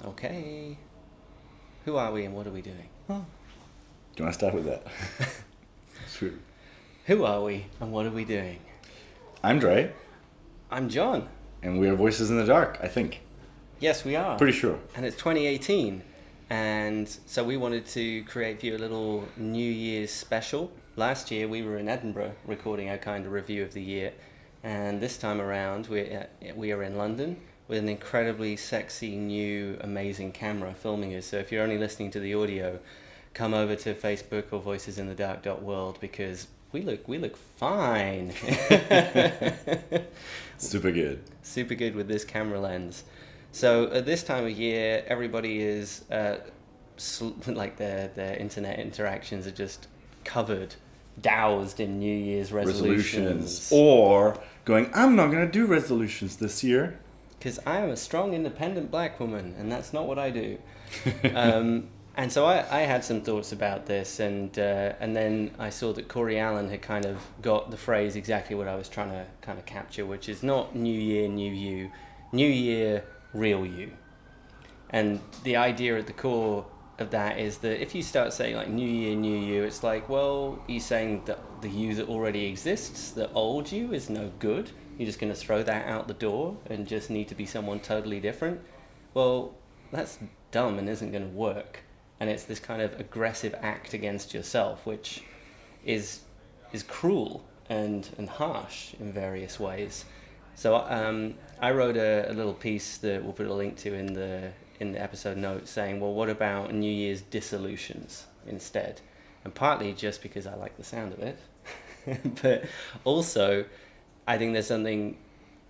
Okay. Who are we and what are we doing? Do you want to start with that? Sure. Who are we and what are we doing? I'm Dre. I'm John. And we are Voices in the Dark, I think. Yes, we are. Pretty sure. And it's 2018. And so we wanted to create for you a little New Year's special. Last year we were in Edinburgh recording our kind of review of the year. And this time around we are in London with an incredibly sexy, new, amazing camera filming us. So if you're only listening to the audio, come over to Facebook or voicesinthedark.world because we look fine. Super good. Super good with this camera lens. So at this time of year, everybody is like their internet interactions are just covered, doused in New Year's resolutions. Or going, I'm not going to do resolutions this year. Because I am a strong, independent black woman, and that's not what I do. And so I had some thoughts about this, and then I saw that Corey Allen had kind of got the phrase exactly what I was trying to kind of capture, which is not New Year, new you, New Year, real you. And the idea at the core of that is that if you start saying like New Year, new you, it's like, well, you're saying that the you that already exists, the old you, is no good. You're just going to throw that out the door and just need to be someone totally different. Well, that's dumb and isn't going to work. And it's this kind of aggressive act against yourself, which is cruel and harsh in various ways. So I wrote a little piece that we'll put a link to in the episode notes saying, well, what about New Year's dissolutions instead? And partly just because I like the sound of it, but also I think there's something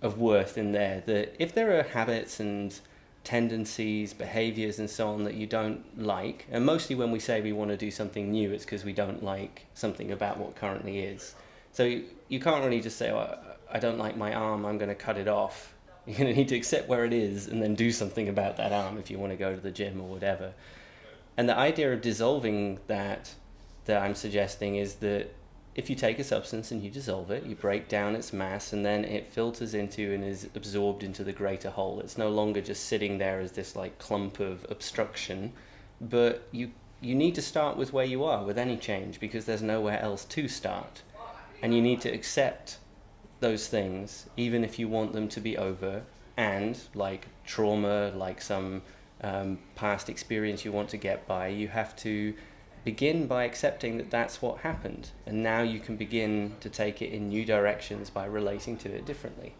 of worth in there that if there are habits and tendencies, behaviors and so on that you don't like, and mostly when we say we want to do something new, it's because we don't like something about what currently is. So you can't really just say, oh, I don't like my arm, I'm going to cut it off. You're going to need to accept where it is and then do something about that arm if you want to go to the gym or whatever. And the idea of dissolving that I'm suggesting is that if you take a substance and you dissolve it, you break down its mass and then it filters into and is absorbed into the greater whole. It's no longer just sitting there as this like clump of obstruction, but you need to start with where you are with any change because there's nowhere else to start. And you need to accept those things, even if you want them to be over, and like trauma, like some past experience you want to get by, you have to begin by accepting that that's what happened, and now you can begin to take it in new directions by relating to it differently.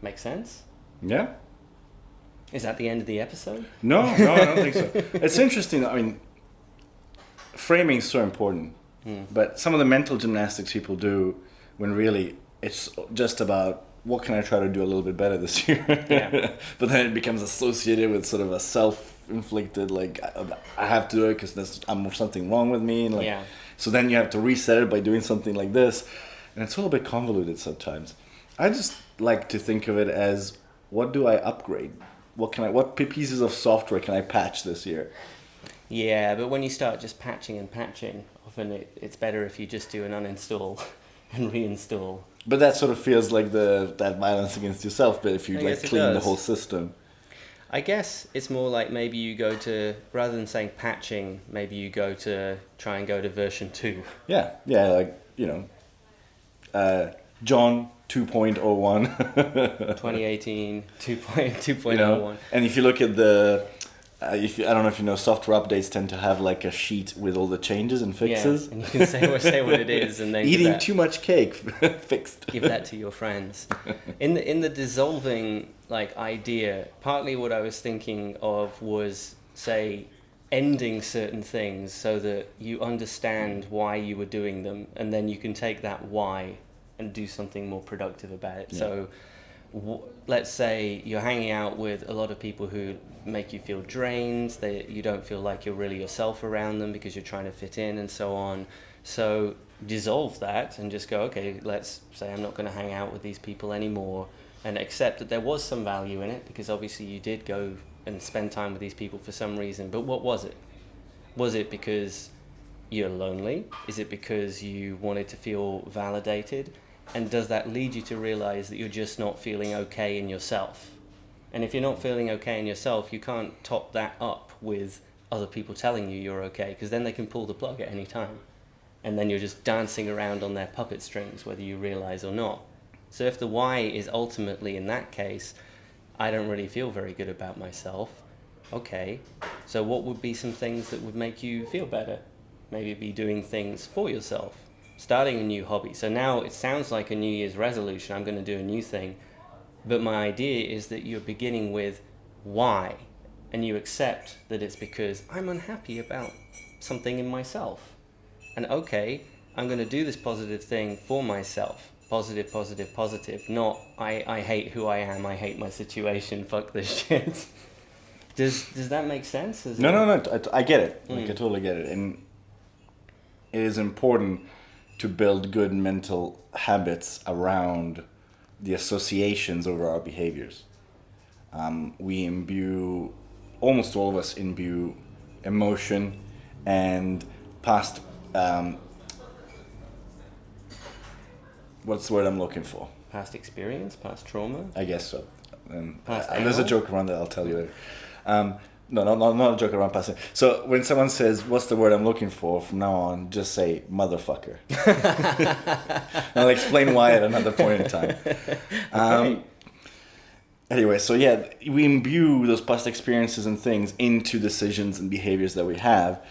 Make sense? Yeah. Is that the end of the episode? No, I don't think so. It's interesting. I mean, framing is so important, but some of the mental gymnastics people do when really it's just about what can I try to do a little bit better this year? Yeah. But then it becomes associated with sort of a self-inflicted, like, I have to do it because there's something wrong with me. And like, yeah. So then you have to reset it by doing something like this. And it's a little bit convoluted sometimes. I just like to think of it as, what do I upgrade? What pieces of software can I patch this year? Yeah, but when you start just patching, often it's better if you just do an uninstall and reinstall. But that sort of feels like that violence against yourself, but if you like clean the whole system. I guess it's more like maybe you go to, rather than saying patching, maybe you go to try and go to version 2. Yeah, like, John 2.01. 2018 2.01. And if you look at the, I don't know if you know, software updates tend to have like a sheet with all the changes and fixes. Yeah, and you can say what it is, and then eating too much cake fixed. Give that to your friends. In the dissolving like idea, partly what I was thinking of was, say, ending certain things so that you understand why you were doing them, and then you can take that why and do something more productive about it. Yeah. So let's say you're hanging out with a lot of people who make you feel drained, you don't feel like you're really yourself around them because you're trying to fit in and so on. So dissolve that and just go, okay, let's say I'm not going to hang out with these people anymore, and accept that there was some value in it because obviously you did go and spend time with these people for some reason. But what was it? Was it because you're lonely? Is it because you wanted to feel validated? And does that lead you to realize that you're just not feeling okay in yourself? And if you're not feeling okay in yourself, you can't top that up with other people telling you you're okay, because then they can pull the plug at any time. And then you're just dancing around on their puppet strings, whether you realize or not. So if the why is ultimately, in that case, I don't really feel very good about myself, okay, so what would be some things that would make you feel better? Maybe be doing things for yourself, starting a new hobby. So now it sounds like a New Year's resolution, I'm going to do a new thing. But my idea is that you're beginning with why, and you accept that it's because I'm unhappy about something in myself. And okay, I'm going to do this positive thing for myself. Positive, positive, positive. Not, I hate who I am, I hate my situation, fuck this shit. Does that make sense? No, I get it. Like, I totally get it. And it is important to build good mental habits around the associations of our behaviors. We imbue, almost all of us imbue emotion and past, what's the word I'm looking for? Past experience, past trauma? I guess so. Past there's a joke around that I'll tell you later. No, not a joke around past. So when someone says, what's the word I'm looking for, from now on, just say, motherfucker. I'll explain why at another point in time. Anyway, so yeah, we imbue those past experiences and things into decisions and behaviors that we have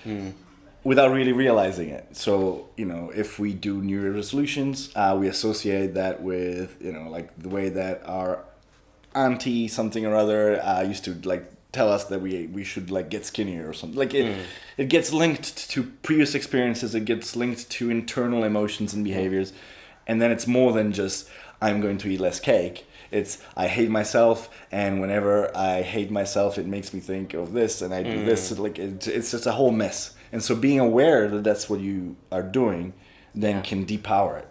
without really realizing it. So, if we do New Year's resolutions, we associate that with, like the way that our auntie something or other used to like tell us that we should like get skinnier or something. Like it gets linked to previous experiences, it gets linked to internal emotions and behaviors, and then it's more than just I'm going to eat less cake. It's I hate myself, and whenever I hate myself, it makes me think of this, and I do this. Like it's just a whole mess. And so being aware that that's what you are doing then can depower it.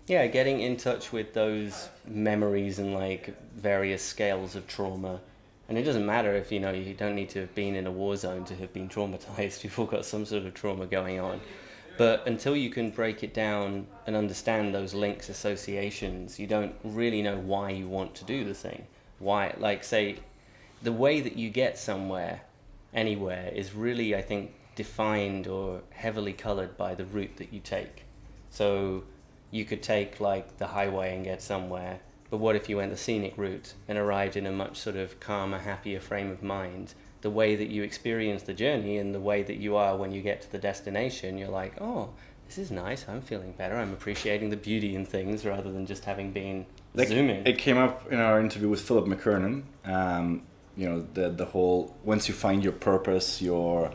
Yeah, getting in touch with those memories and like various scales of trauma. And it doesn't matter if, you don't need to have been in a war zone to have been traumatized. You've all got some sort of trauma going on. But until you can break it down and understand those links, associations, you don't really know why you want to do the thing. Why, like, say, the way that you get somewhere, anywhere, is really, I think, defined or heavily colored by the route that you take. So you could take, like, the highway and get somewhere, but what if you went the scenic route and arrived in a much sort of calmer, happier frame of mind? The way that you experience the journey and the way that you are when you get to the destination, you're like, oh, this is nice, I'm feeling better, I'm appreciating the beauty in things rather than just having been zooming. It came up in our interview with Philip McKernan, the whole, once you find your purpose, your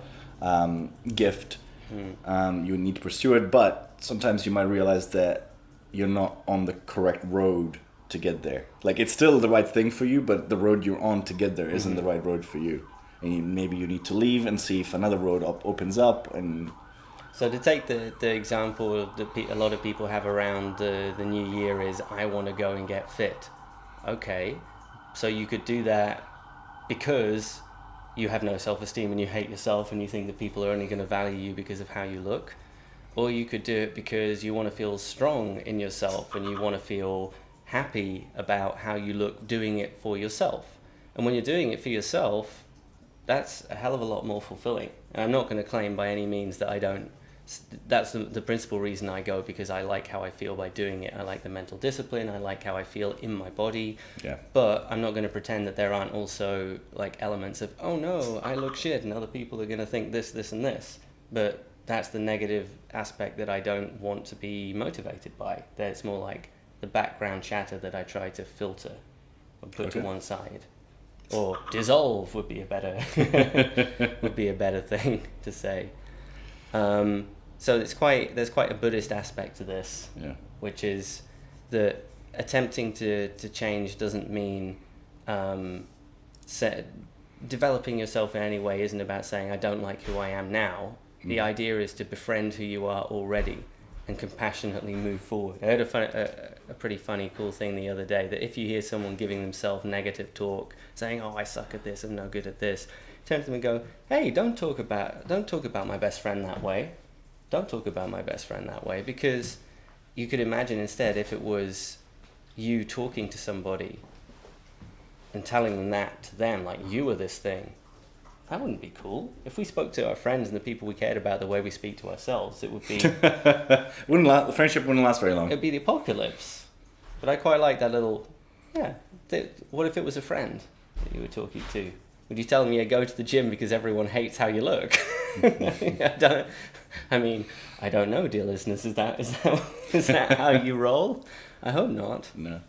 gift, you need to pursue it, but sometimes you might realize that you're not on the correct road to get there. Like, it's still the right thing for you, but the road you're on to get there isn't the right road for you. And maybe you need to leave and see if another road opens up. And so to take the example that a lot of people have around the new year is, I want to go and get fit. Okay, so you could do that because you have no self-esteem and you hate yourself and you think that people are only going to value you because of how you look. Or you could do it because you want to feel strong in yourself and you want to feel happy about how you look doing it for yourself. And when you're doing it for yourself, that's a hell of a lot more fulfilling. And I'm not going to claim by any means that I don't. That's the principal reason I go, because I like how I feel by doing it. I like the mental discipline. I like how I feel in my body. Yeah. But I'm not going to pretend that there aren't also like elements of, oh no, I look shit and other people are going to think this, this and this. But that's the negative aspect that I don't want to be motivated by. That it's more like the background chatter that I try to filter and put to one side. Or dissolve would be a better thing to say. So there's quite a Buddhist aspect to this, which is that attempting to change doesn't mean developing yourself in any way isn't about saying I don't like who I am now. The idea is to befriend who you are already and compassionately move forward. I heard a pretty funny, cool thing the other day, that if you hear someone giving themselves negative talk, saying, oh, I suck at this, I'm no good at this, turn to them and go, hey, don't talk about my best friend that way. Don't talk about my best friend that way, because you could imagine instead if it was you talking to somebody and telling them that to them, like, you were this thing, that wouldn't be cool. If we spoke to our friends and the people we cared about the way we speak to ourselves, it would be... The friendship wouldn't last very long. It'd be the apocalypse. But I quite like that little... Yeah. What if it was a friend that you were talking to? Would you tell them, yeah, go to the gym because everyone hates how you look? I don't know, dear listeners. Is that how you roll? I hope not. No.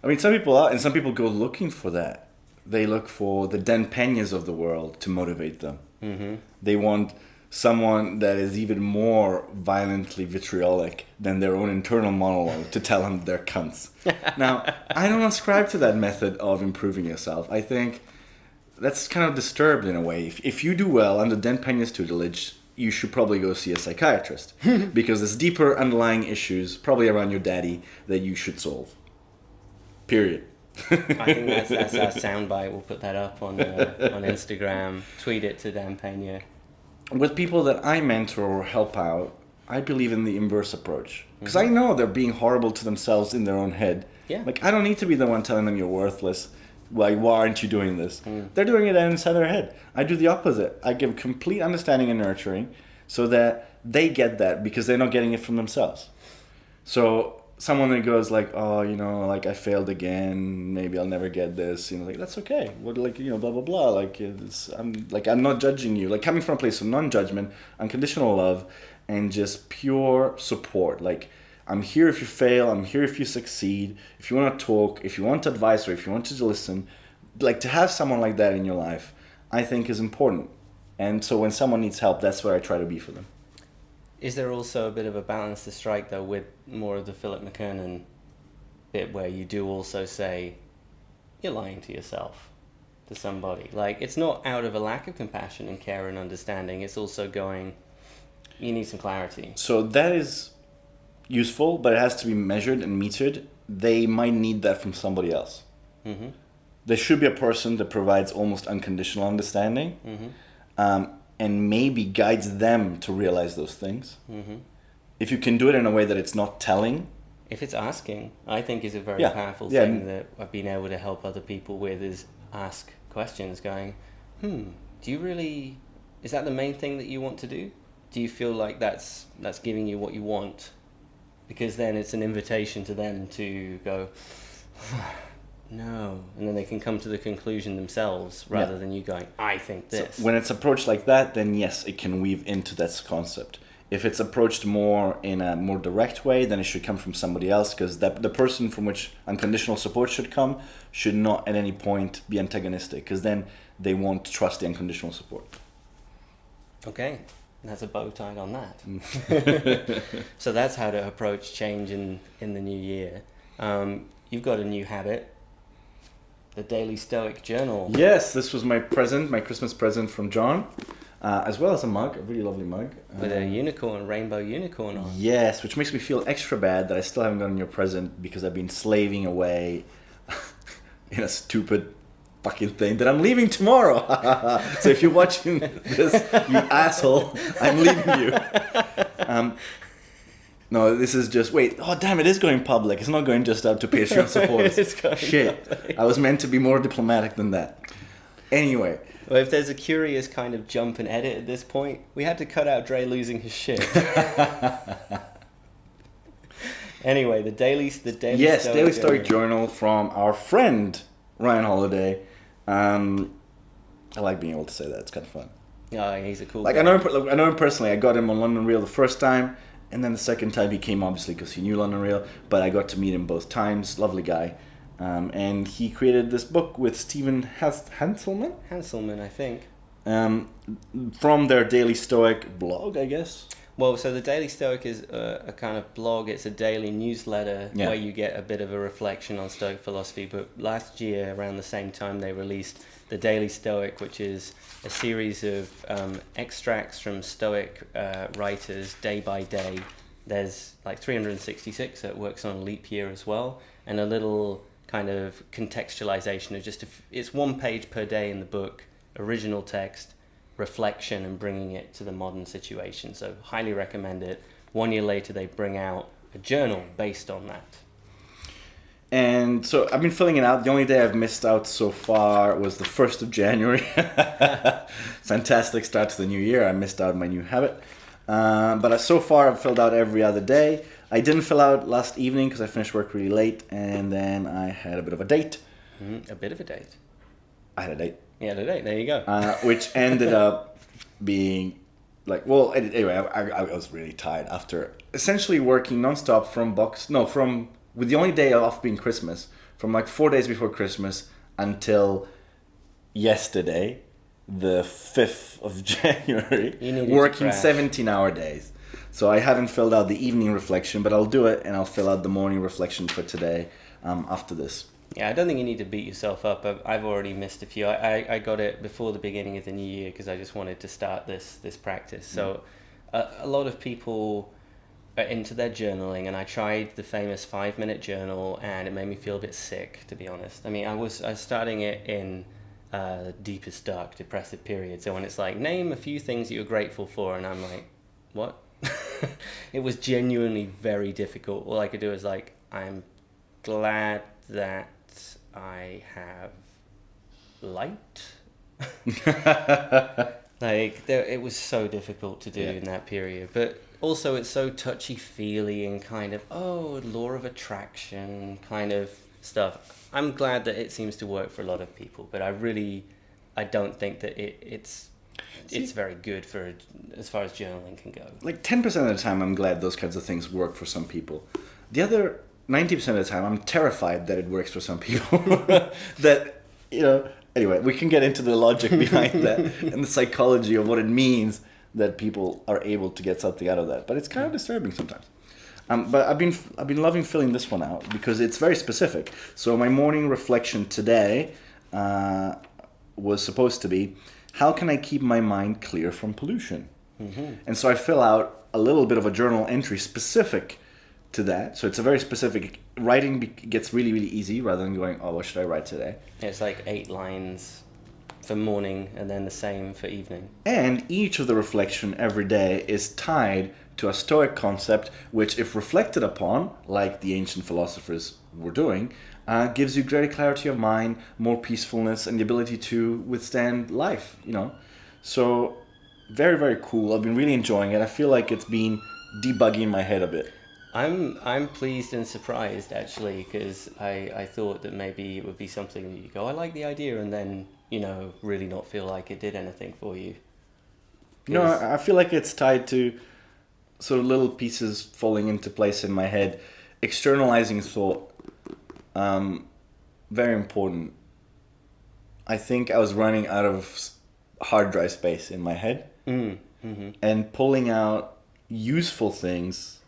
I mean, some people are, and some people go looking for that. They look for the Dan Peñas of the world to motivate them. Mm-hmm. They want someone that is even more violently vitriolic than their own internal monologue to tell them they're cunts. Now, I don't ascribe to that method of improving yourself. I think that's kind of disturbed in a way. If you do well under Dan Peña's tutelage, you should probably go see a psychiatrist because there's deeper underlying issues, probably around your daddy, that you should solve. Period. I think that's our soundbite. We'll put that up on Instagram. Tweet it to Dan Peña. With people that I mentor or help out, I believe in the inverse approach. Because I know they're being horrible to themselves in their own head. Yeah. Like, I don't need to be the one telling them you're worthless. Like, why aren't you doing this? They're doing it inside their head. I do the opposite. I give complete understanding and nurturing so that they get that because they're not getting it from themselves. So someone that goes like, oh, like I failed again, maybe I'll never get this, like that's okay. What, like, blah blah blah. Like I'm not judging you. Like coming from a place of non-judgment, unconditional love, and just pure support. Like I'm here if you fail. I'm here if you succeed. If you want to talk, if you want advice, or if you want to listen, like to have someone like that in your life, I think is important. And so when someone needs help, that's where I try to be for them. Is there also a bit of a balance to strike, though, with more of the Philip McKernan bit where you do also say, you're lying to yourself, to somebody? Like, it's not out of a lack of compassion and care and understanding. It's also going, you need some clarity. So that is useful, but it has to be measured and metered. They might need that from somebody else. Mm-hmm. There should be a person that provides almost unconditional understanding. Mm-hmm. And maybe guides them to realize those things. Mm-hmm. If you can do it in a way that it's not telling. If it's asking, I think is a very powerful thing that I've been able to help other people with, is ask questions going, do you really, is that the main thing that you want to do? Do you feel like that's giving you what you want? Because then it's an invitation to them to go, no, and then they can come to the conclusion themselves rather than you going, I think this. So when it's approached like that, then yes, it can weave into that concept. If it's approached more in a more direct way, then it should come from somebody else, because the person from which unconditional support should come should not at any point be antagonistic, because then they won't trust the unconditional support. Okay, that's a bow tied on that. So that's how to approach change in the new year. You've got a new habit. The Daily Stoic Journal. Yes, this was my Christmas present from John, as well as a mug, a really lovely mug. With a rainbow unicorn on. Yes, which makes me feel extra bad that I still haven't gotten your present because I've been slaving away in a stupid fucking thing that I'm leaving tomorrow. So if you're watching this, you asshole, I'm leaving you. No, this is just, it is going public. It's not going just out to Patreon supporters. Shit. Public. I was meant to be more diplomatic than that. Anyway. Well, if there's a curious kind of jump and edit at this point, we had to cut out Dre losing his shit. Anyway, the Daily Stoic Journal from our friend, Ryan Holiday. I like being able to say that. It's kind of fun. Oh, he's a cool guy. I know him personally. I got him on London Real the first time. And then the second time he came, obviously, because he knew London Real. But I got to meet him both times. Lovely guy. And he created this book with Stephen Hanselman? Hanselman, I think. From their Daily Stoic blog, I guess. Well, so the Daily Stoic is a kind of blog. It's a daily newsletter where you get a bit of a reflection on Stoic philosophy. But last year, around the same time, they released the Daily Stoic, which is a series of extracts from Stoic writers day by day. There's like 366, so it works on a leap year as well, and a little kind of contextualization of just it's 1 page per day in the book, original text, reflection, and bringing it to the modern situation. So highly recommend it. 1 year later, they bring out a journal based on that. And so I've been filling it out. The only day I've missed out so far was the 1st of January. Fantastic start to the new year. I missed out my new habit. But so far I've filled out every other day. I didn't fill out last evening because I finished work really late, and then I had a bit of a date. A bit of a date. I had a date. You had a date, there you go. Which ended up being like, well, anyway, I was really tired after essentially working nonstop with the only day off being Christmas, from like 4 days before Christmas until yesterday, the 5th of January, working 17-hour days. So I haven't filled out the evening reflection, but I'll do it, and I'll fill out the morning reflection for today after this. Yeah, I don't think you need to beat yourself up. I've already missed a few. I got it before the beginning of the new year because I just wanted to start this practice. So a lot of people are into their journaling, and I tried the famous 5-minute journal, and it made me feel a bit sick, to be honest. I mean, I was starting it in the deepest, dark, depressive period. So when it's like, name a few things that you're grateful for, and I'm like, what? It was genuinely very difficult. All I could do is like, I'm glad that I have light. It was so difficult to do in that period. But also it's so touchy-feely and kind of, law of attraction kind of stuff. I'm glad that it seems to work for a lot of people, but I don't think that it's very good for as far as journaling can go. Like 10% of the time, I'm glad those kinds of things work for some people. The other 90% of the time, I'm terrified that it works for some people. Anyway, we can get into the logic behind that and the psychology of what it means that people are able to get something out of that. But it's kind of disturbing sometimes. But I've been loving filling this one out because it's very specific. So my morning reflection today was supposed to be, how can I keep my mind clear from pollution? Mm-hmm. And so I fill out a little bit of a journal entry specific to that. So it's a very specific, writing gets really, really easy rather than going, what should I write today? It's like 8 lines for morning and then the same for evening. And each of the reflection every day is tied to a Stoic concept, which if reflected upon, like the ancient philosophers were doing, gives you greater clarity of mind, more peacefulness, and the ability to withstand life, So very, very cool. I've been really enjoying it. I feel like it's been debugging my head a bit. I'm pleased and surprised, actually, because I thought that maybe it would be something that you go, I like the idea, and then, really not feel like it did anything for you. No, I feel like it's tied to sort of little pieces falling into place in my head. Externalizing thought, very important. I think I was running out of hard drive space in my head, and pulling out useful things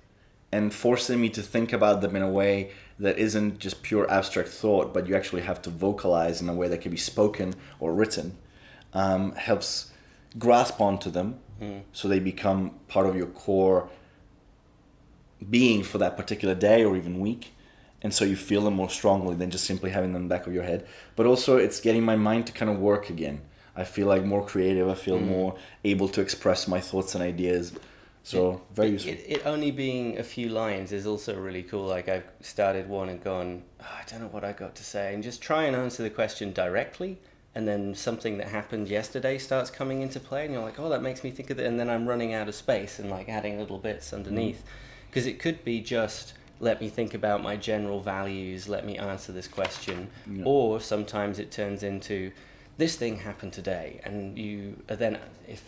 and forcing me to think about them in a way that isn't just pure abstract thought, but you actually have to vocalize in a way that can be spoken or written, helps grasp onto them so they become part of your core being for that particular day or even week. And so you feel them more strongly than just simply having them in the back of your head. But also it's getting my mind to kind of work again. I feel like more creative. I feel more able to express my thoughts and ideas. So very useful. It only being a few lines is also really cool. Like I've started one and gone, I don't know what I got to say, and just try and answer the question directly. And then something that happened yesterday starts coming into play, and you're like, that makes me think of it. And then I'm running out of space and like adding little bits underneath, because it could be just, let me think about my general values, let me answer this question. Yeah. Or sometimes it turns into, this thing happened today, and you are then, if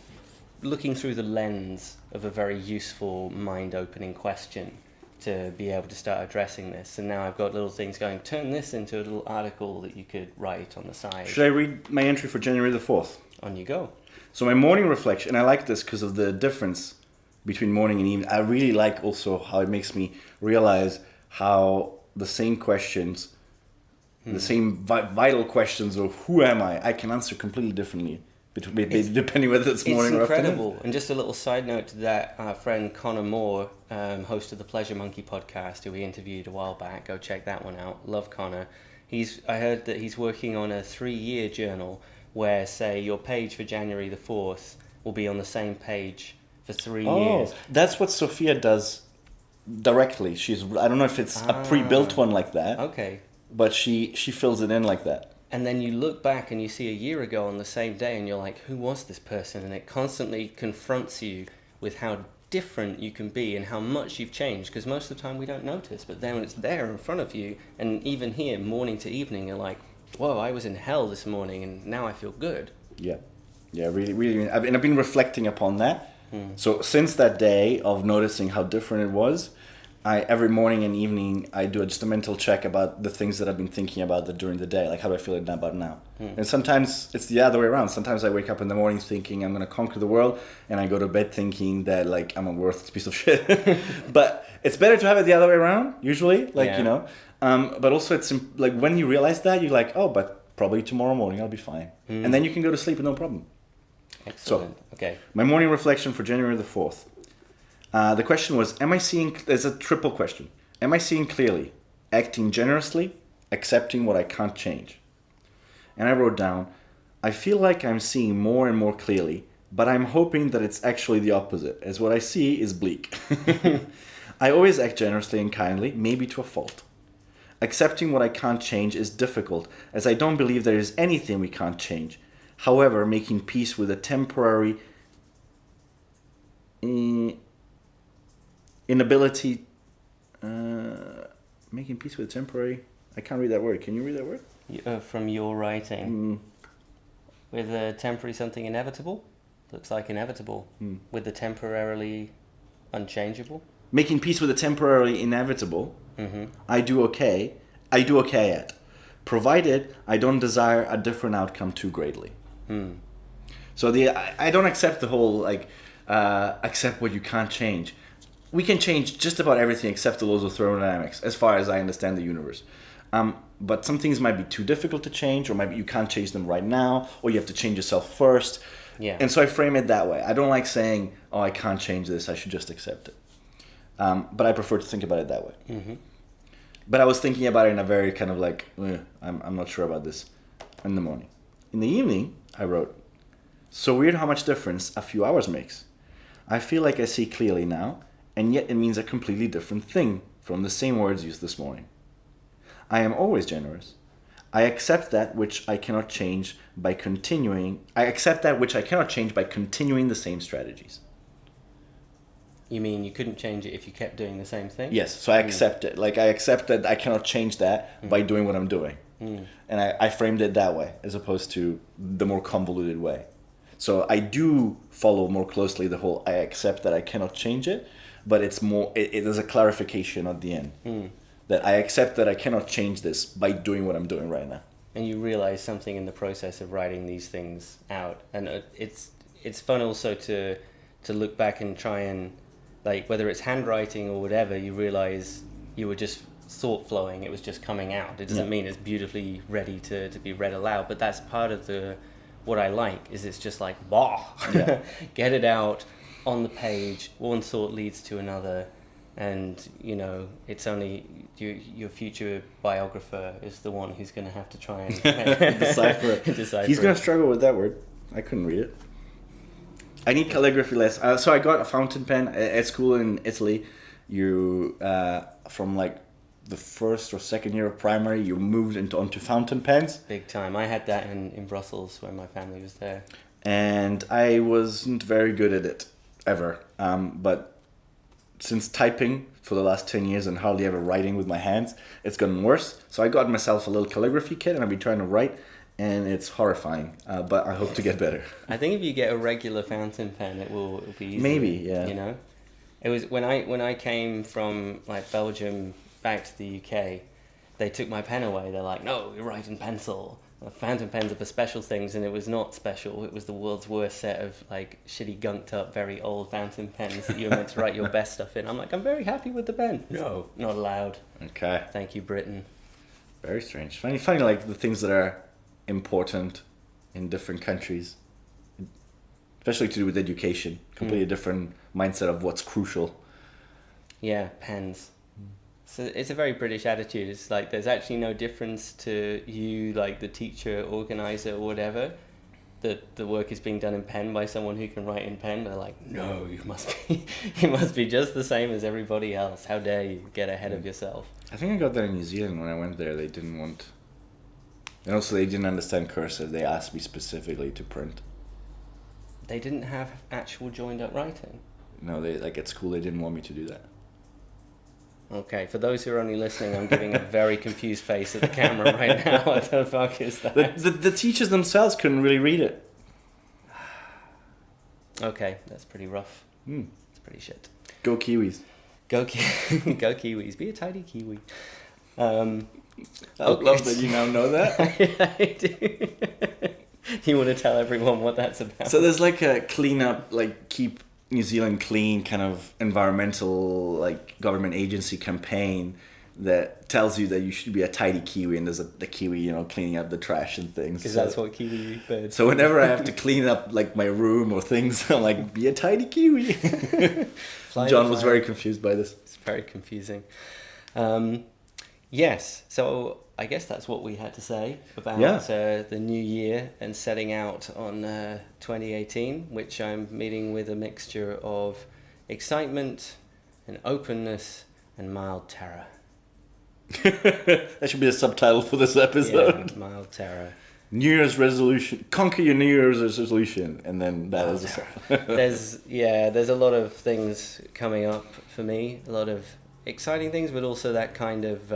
looking through the lens of a very useful mind-opening question to be able to start addressing this. And now I've got little things going, turn this into a little article that you could write on the side. Should I read my entry for January the 4th? On you go. So my morning reflection, and I like this because of the difference between morning and evening. I really like also how it makes me realize how the same questions, the same vital questions of who am I can answer completely differently, depending whether it's morning or afternoon. It's incredible. And just a little side note to that, our friend Connor Moore, host of the Pleasure Monkey podcast, who we interviewed a while back. Go check that one out. Love Connor. I heard that he's working on a 3-year journal where, say, your page for January the 4th will be on the same page for 3 years. That's what Sophia does directly. I don't know if it's a pre-built one like that. Okay. but she fills it in like that. And then you look back and you see a year ago on the same day and you're like, who was this person? And it constantly confronts you with how different you can be and how much you've changed, because most of the time we don't notice, but then when it's there in front of you, and even here, morning to evening, you're like, whoa, I was in hell this morning and now I feel good. Yeah, really, really. I've been reflecting upon that. So since that day of noticing how different it was, every morning and evening I do just a mental check about the things that I've been thinking about during the day, like how do I feel about now. And sometimes it's the other way around. Sometimes I wake up in the morning thinking I'm going to conquer the world, and I go to bed thinking that like I'm a worthless piece of shit. But it's better to have it the other way around usually, like, you know. But also it's like when you realize that, you're like, oh, but probably tomorrow morning I'll be fine. And then you can go to sleep with no problem. Excellent. So, okay. My morning reflection for January the 4th. The question was, there's a triple question. Am I seeing clearly, acting generously, accepting what I can't change? And I wrote down, I feel like I'm seeing more and more clearly, but I'm hoping that it's actually the opposite, as what I see is bleak. I always act generously and kindly, maybe to a fault. Accepting what I can't change is difficult, as I don't believe there is anything we can't change. However, making peace with a temporary inability, making peace with a temporary, I can't read that word. Can you read that word? From your writing. With a temporary something inevitable? Looks like inevitable. With the temporarily unchangeable? Making peace with the temporarily inevitable, I do okay at, provided I don't desire a different outcome too greatly. So I don't accept the whole like accept what you can't change. We can change just about everything except the laws of thermodynamics, as far as I understand the universe. But some things might be too difficult to change, or maybe you can't change them right now, or you have to change yourself first. Yeah. And so I frame it that way. I don't like saying, oh, I can't change this, I should just accept it. But I prefer to think about it that way. But I was thinking about it in a very kind of like, I'm not sure about this in the morning. In the evening, I wrote, so weird how much difference a few hours makes. I feel like I see clearly now, and yet it means a completely different thing from the same words used this morning. I am always generous. I accept that which I cannot change by continuing the same strategies. You mean you couldn't change it if you kept doing the same thing? Yes, so I accept it. Like I accept that I cannot change that by doing what I'm doing. And I framed it that way, as opposed to the more convoluted way. So I do follow more closely the whole I accept that I cannot change it, but it's more, it is a clarification at the end. That I accept that I cannot change this by doing what I'm doing right now. And you realize something in the process of writing these things out. And it's fun also to look back and try and, like, whether it's handwriting or whatever, you realize you were just thought flowing, it was just coming out. It doesn't mean it's beautifully ready to be read aloud, but that's part of what I like, is it's just like, bah, get it out on the page, one thought leads to another, and, you know, it's only your future biographer is the one who's going to have to try and decipher. He's going to struggle with that word. I couldn't read it. I need calligraphy less. So I got a fountain pen at school in Italy. You from like the first or second year of primary, you moved onto fountain pens. Big time. I had that in Brussels when my family was there. And I wasn't very good at it ever. But since typing for the last 10 years and hardly ever writing with my hands, it's gotten worse. So I got myself a little calligraphy kit, and I've been trying to write, and it's horrifying. But I hope to get better. I think if you get a regular fountain pen, it'll be easier. Maybe, yeah. You know, it was when I came from like Belgium back to the UK, they took my pen away. They're like, no, you write in pencil. Fountain pens are for special things, and it was not special. It was the world's worst set of like shitty, gunked up, very old fountain pens that you were meant to write your best stuff in. I'm like, I'm very happy with the pen. No, not allowed. Okay. Thank you, Britain. Very strange. Funny, like the things that are important in different countries, especially to do with education. Completely different mindset of what's crucial. Yeah, pens. So it's a very British attitude. It's like there's actually no difference to you, like the teacher, organizer, or whatever, that the work is being done in pen by someone who can write in pen. They're like, no, you must be just the same as everybody else. How dare you get ahead of yourself? I think I got that in New Zealand when I went there. They didn't want, and also they didn't understand cursive. They asked me specifically to print. They didn't have actual joined up writing? No, they like at school they didn't want me to do that. Okay, for those who are only listening, I'm giving a very confused face at the camera right now. What the fuck is that? The teachers themselves couldn't really read it. Okay, that's pretty rough. It's pretty shit. Go Kiwis. Go Kiwis. Be a tidy Kiwi. I love that you now know that. I do. You want to tell everyone what that's about? So there's like a clean up, like keep New Zealand clean kind of environmental like government agency campaign that tells you that you should be a tidy Kiwi, and there's the Kiwi, you know, cleaning up the trash and things. Because that's what Kiwi birds. So whenever I have to clean up like my room or things, I'm like, be a tidy Kiwi. John was very confused by this. It's very confusing. Yes, so I guess that's what we had to say about the new year and setting out on 2018, which I'm meeting with a mixture of excitement and openness and mild terror. That should be a subtitle for this episode. Yeah, mild terror. New Year's resolution. Conquer your New Year's resolution, and then that is there's a lot of things coming up for me. A lot of exciting things, but also that kind of I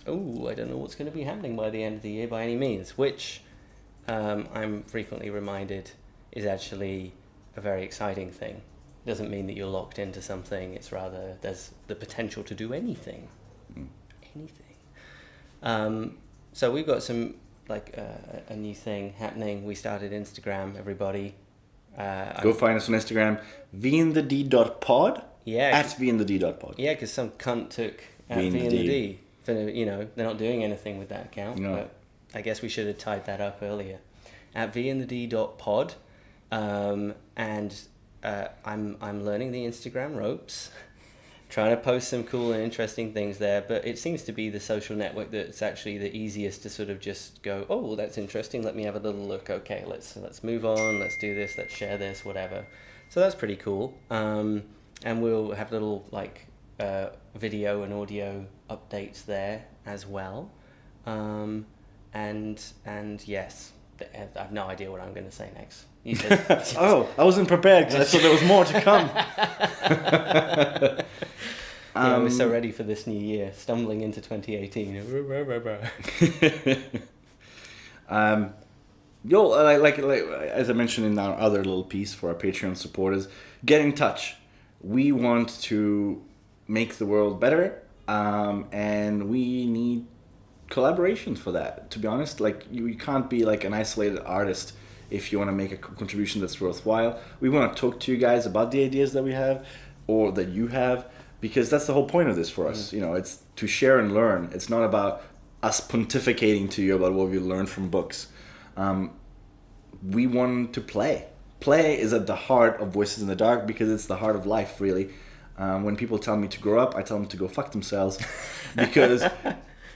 don't know what's going to be happening by the end of the year by any means, which I'm frequently reminded is actually a very exciting thing. Doesn't mean that you're locked into something. It's rather there's the potential to do anything. So we've got some a new thing happening. We started Instagram, everybody. Go find us on Instagram, vinthed.pod. Yeah. At vinthed.pod. Yeah, because some cunt took V&D. You know, they're not doing anything with that account. No. But I guess we should have tied that up earlier. At vinthed.pod. And I'm learning the Instagram ropes. Trying to post some cool and interesting things there, but it seems to be the social network that's actually the easiest to sort of just go, oh, well, that's interesting, let me have a little look, okay, let's move on, let's do this, let's share this, whatever. So that's pretty cool. And we'll have little video and audio updates there as well. And yes, I have no idea what I'm going to say next. You said, oh, I wasn't prepared because I thought there was more to come. We're so ready for this new year, stumbling into 2018. Like as I mentioned in our other little piece for our Patreon supporters, get in touch. We want to make the world better, and we need collaborations for that. To be honest, like you can't be like an isolated artist if you want to make a contribution that's worthwhile. We want to talk to you guys about the ideas that we have or that you have, because that's the whole point of this for us. You know, it's to share and learn. It's not about us pontificating to you about what we learned from books. We want to play. Play is at the heart of Voices in the Dark because it's the heart of life, really. When people tell me to grow up, I tell them to go fuck themselves because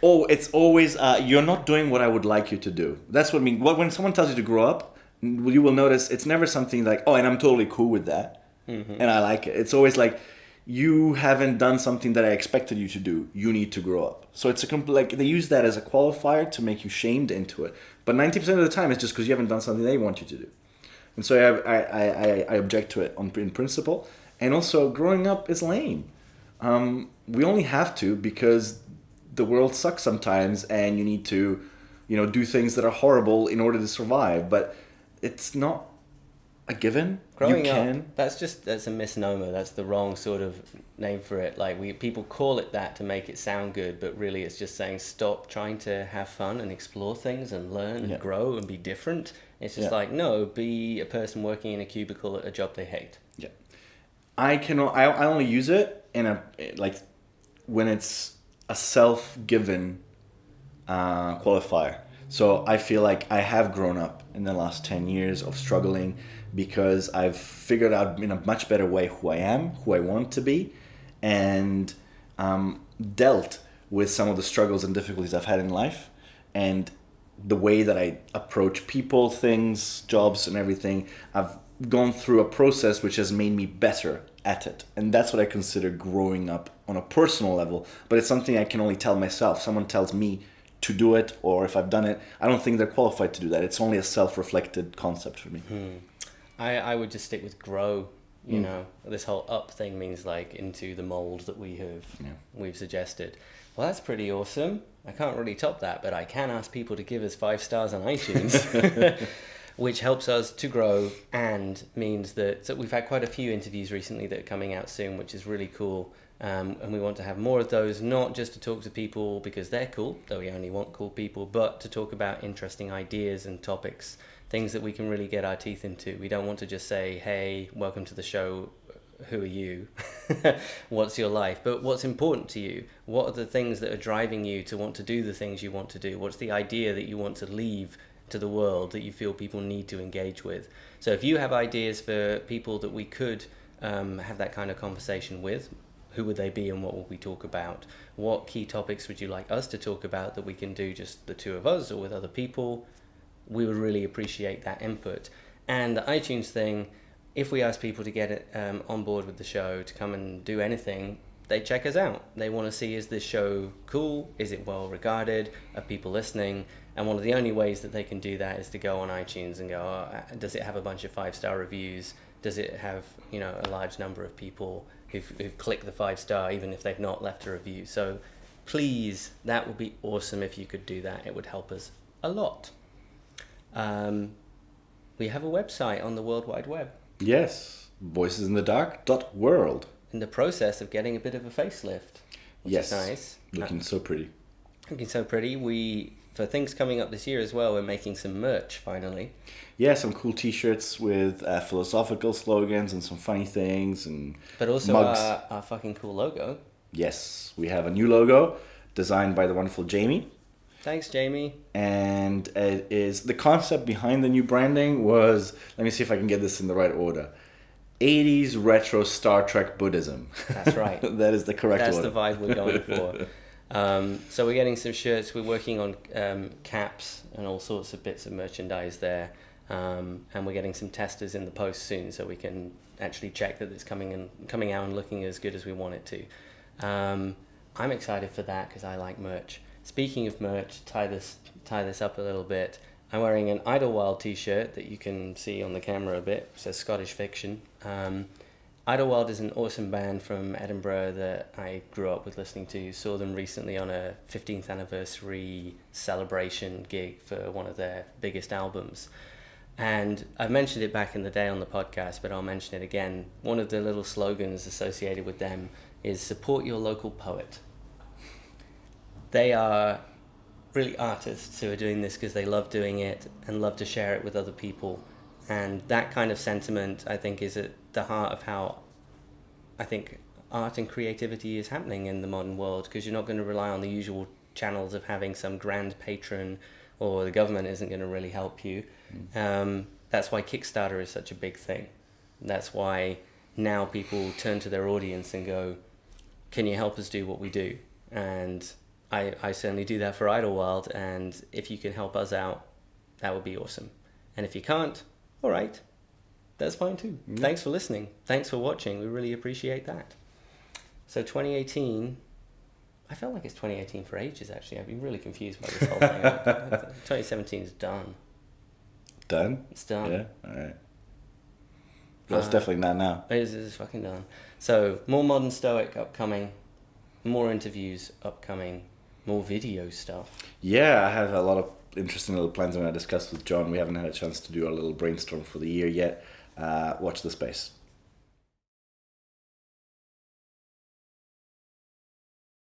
it's always, you're not doing what I would like you to do. That's what I mean. When someone tells you to grow up, you will notice it's never something like, oh, and I'm totally cool with that. And I like it. It's always like, you haven't done something that I expected you to do. You need to grow up. So it's they use that as a qualifier to make you shamed into it. But 90% of the time, it's just because you haven't done something they want you to do. And so I object to it in principle. And also, growing up is lame. We only have to because the world sucks sometimes, and you need to, do things that are horrible in order to survive. But it's not a given. Growing up, that's a misnomer. That's the wrong sort of name for it. Like people call it that to make it sound good, but really it's just saying stop trying to have fun and explore things and learn and grow and be different. It's just no, be a person working in a cubicle at a job they hate. Yeah, I only use it in when it's a self-given qualifier. So I feel like I have grown up in the last 10 years of struggling because I've figured out in a much better way who I am, who I want to be, and dealt with some of the struggles and difficulties I've had in life, and the way that I approach people, things, jobs, and everything. I've gone through a process which has made me better at it. And that's what I consider growing up on a personal level. But it's something I can only tell myself. Someone tells me to do it, or if I've done it, I don't think they're qualified to do that. It's only a self-reflected concept for me. I would just stick with grow. You know, this whole up thing means like into the mold that we've suggested. Well, that's pretty awesome. I can't really top that, but I can ask people to give us 5 stars on iTunes, which helps us to grow and means that so we've had quite a few interviews recently that are coming out soon, which is really cool. And we want to have more of those, not just to talk to people because they're cool, though we only want cool people, but to talk about interesting ideas and topics, things that we can really get our teeth into. We don't want to just say, hey, welcome to the show, who are you? What's your life? But what's important to you? What are the things that are driving you to want to do the things you want to do? What's the idea that you want to leave to the world that you feel people need to engage with? So if you have ideas for people that we could have that kind of conversation with, who would they be and what will we talk about? What key topics would you like us to talk about that we can do just the two of us or with other people? We would really appreciate that input. And the iTunes thing, if we ask people to get it on board with the show, to come and do anything, they check us out. They want to see, is this show cool? Is it well regarded? Are people listening? And one of the only ways that they can do that is to go on iTunes and go, oh, does it have a bunch of 5-star reviews? Does it have, you know, a large number of people who've clicked the 5-star, even if they've not left a review? So please, that would be awesome if you could do that. It would help us a lot. We have a website on the World Wide Web. Yes, voicesinthedark.world. In the process of getting a bit of a facelift, which is nice. Looking so pretty. Looking so pretty. For things coming up this year as well, we're making some merch finally. Yeah, some cool t-shirts with philosophical slogans and some funny things and but also mugs. Our fucking cool logo. Yes, we have a new logo designed by the wonderful Jamie. Thanks, Jamie. And it is the concept behind the new branding was, let me see if I can get this in the right order, 80s retro Star Trek Buddhism. That's right. That is the correct order. That's the vibe we're going for. So we're getting some shirts. We're working on caps and all sorts of bits of merchandise there. And we're getting some testers in the post soon, so we can actually check that it's coming out and looking as good as we want it to. I'm excited for that because I like merch. Speaking of merch, tie this up a little bit. I'm wearing an Idlewild t-shirt that you can see on the camera a bit. It says Scottish Fiction. Idlewild is an awesome band from Edinburgh that I grew up with listening to. Saw them recently on a 15th anniversary celebration gig for one of their biggest albums. And I've mentioned it back in the day on the podcast, but I'll mention it again. One of the little slogans associated with them is support your local poet. They are really artists who are doing this because they love doing it and love to share it with other people. And that kind of sentiment, I think, is at the heart of how I think art and creativity is happening in the modern world, because you're not going to rely on the usual channels of having some grand patron, or the government isn't going to really help you. That's why Kickstarter is such a big thing. That's why now people turn to their audience and go, can you help us do what we do? And I certainly do that for Idlewild, and if you can help us out, that would be awesome. And if you can't, all right, that's fine too. Yeah. Thanks for listening. Thanks for watching. We really appreciate that. So 2018, I felt like it's 2018 for ages, actually. I've been really confused by this whole thing. 2017 is done. Done? It's done. Yeah, all right. Well, it's definitely not now. It's fucking done. So more Modern Stoic upcoming, more interviews upcoming, more video stuff. Yeah, I have a lot of interesting little plans I'm going to discuss with John. We haven't had a chance to do our little brainstorm for the year yet. Watch the space.